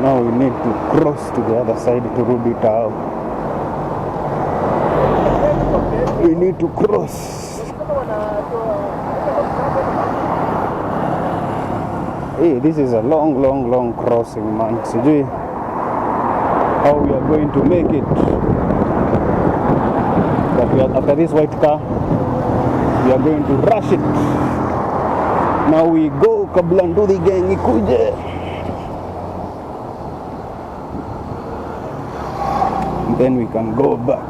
Now we need to cross to the other side to Ruby Town. We need to cross. Hey, this is a long crossing, man. Sijui how we are going to make it. But after this white car, we are going to rush it. Now we go kabla ndudhi gang ikuje. Then we can go back.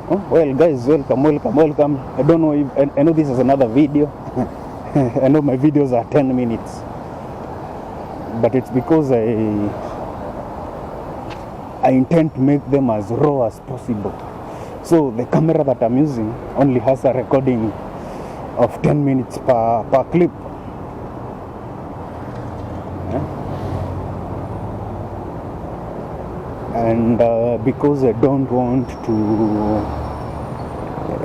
Oh, well guys, welcome. I don't know if I know this is another video. I know my videos are 10 minutes, but it's because I intend to make them as raw as possible. So the camera that I'm using only has a recording of 10 minutes per clip. And because I don't want to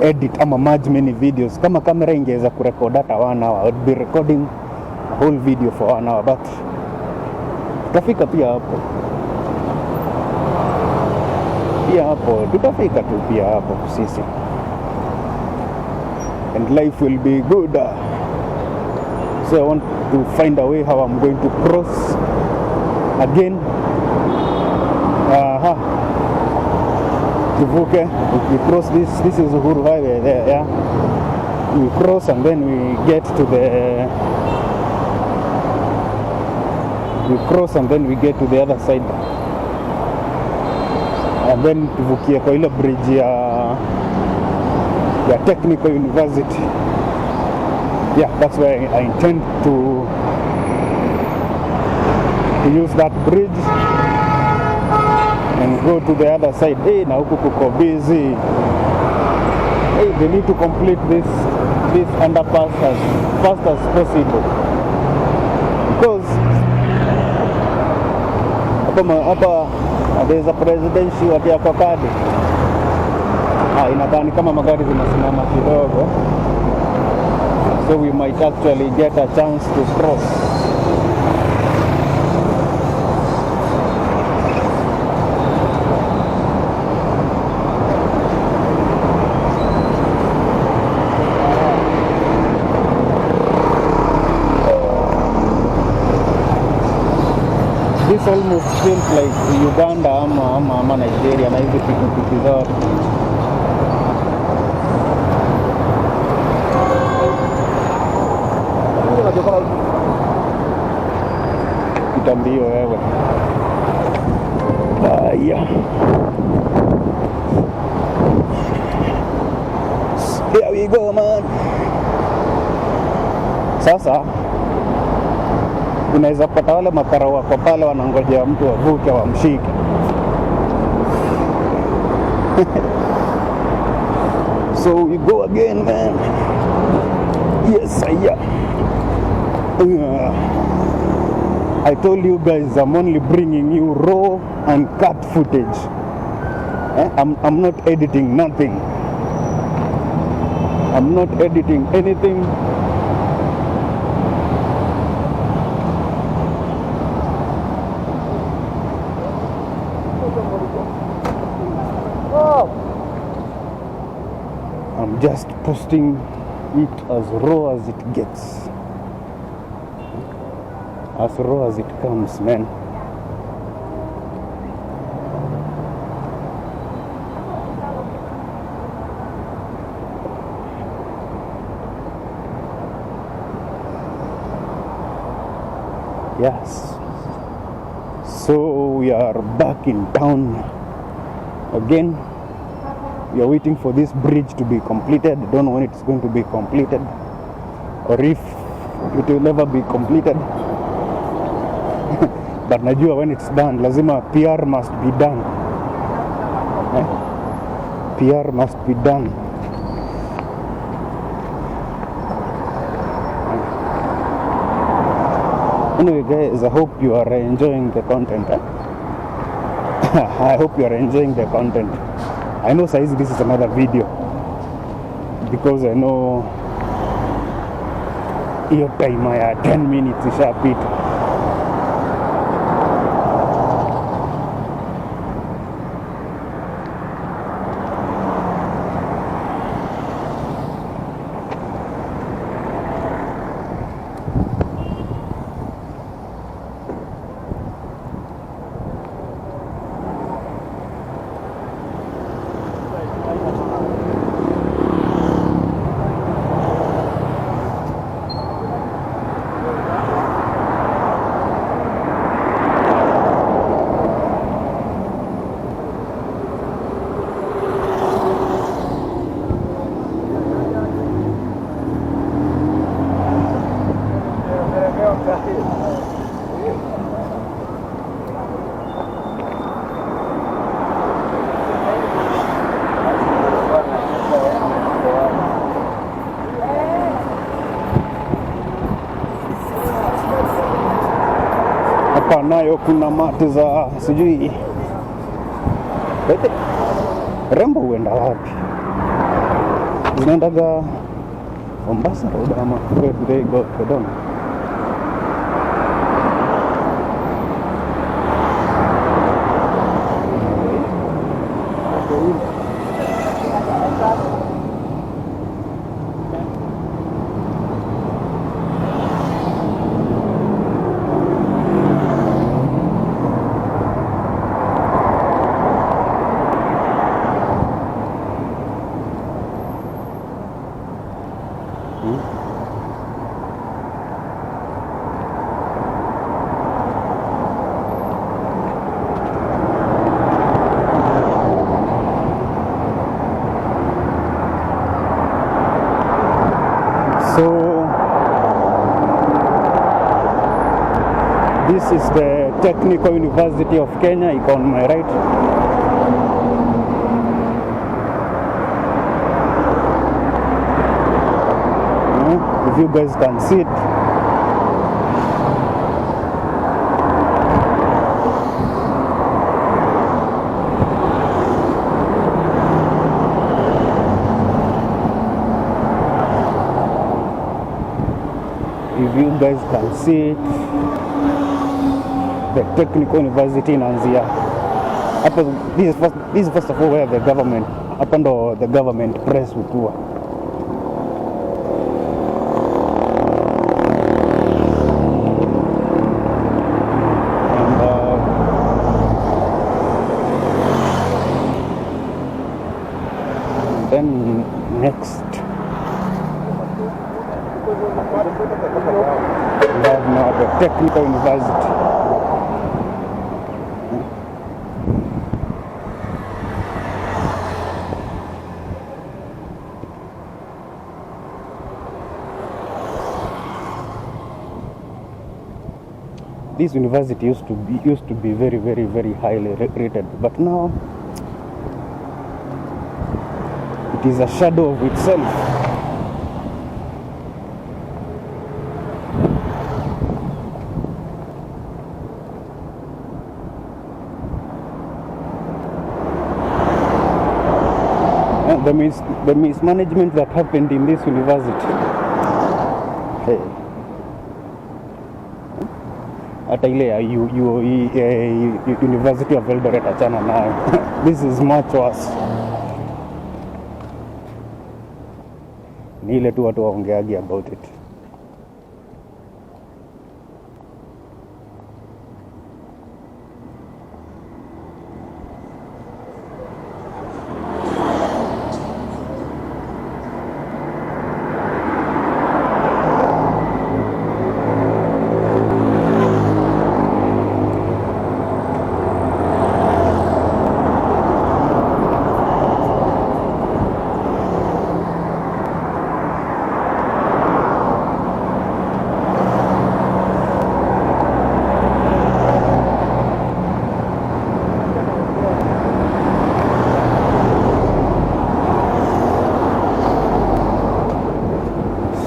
edit ama merge many videos, kama camera ingeweza kurecord hata 1 hour, I would be recording a whole video for 1 hour, but tutafika pia hapo tutafika tu pia hapo sisi, and life will be good. So I want to find a way how I'm going to cross again. We cross this is Uhuru Highway there, yeah. We cross and then we get to the other side, and then tuvukie kwa ile bridge ya Technical University. Yeah, that's where I intend to use that bridge and go to the other side. Hey, na huku kuko busy. Hey, they need to complete this underpass as fast as possible, because hapa there's a presidential at Yakakadi. Inadhani kama magari zinasimama kidogo, so we might actually get a chance to cross. This almost feels like Uganda ama Nigeria na hizi pikipiki zote. Kitambio wewe. Yeah. Here we go, man. Sasa unaweza pata wale makara wako pale wanangojea mtu avuke wamshike. So we go again, man. Yes, yeah. I told you guys I'm only bringing you raw and cut footage. I'm not editing nothing. I'm not editing anything. I'm just posting it as raw as it gets, as raw as it comes, man. Yes, so we are back in town again. We are waiting for this bridge to be completed. I don't know when it's going to be completed, or if it will never be completed. But najua when it's done, lazima PR must be done. PR must be done. Anyway guys, I hope you are enjoying the content. I hope you are enjoying the content. I know size this is another video because I know your time ya 10 minutes ishapita. Hapa nayo kuna mati za sijui rembo huenda wapi, zinaendaga Mombasa road ama where do they go? I don't know. So this is the Technical University of Kenya, iko on my right. If you guys can see it. If you guys can see it, the Technical University in Anzia. This is first of all where the government, up under the government press will tour. And then next, we have now the Technical University. This university used to be very, very, very highly rated, but now it is a shadow of itself. The mismanagement that happened in this university. Hey. Hata ile ya University of Eldoret achana nayo. This is much worse. Ni ile tu watu waongeagi about it.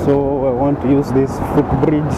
So I want to use this footbridge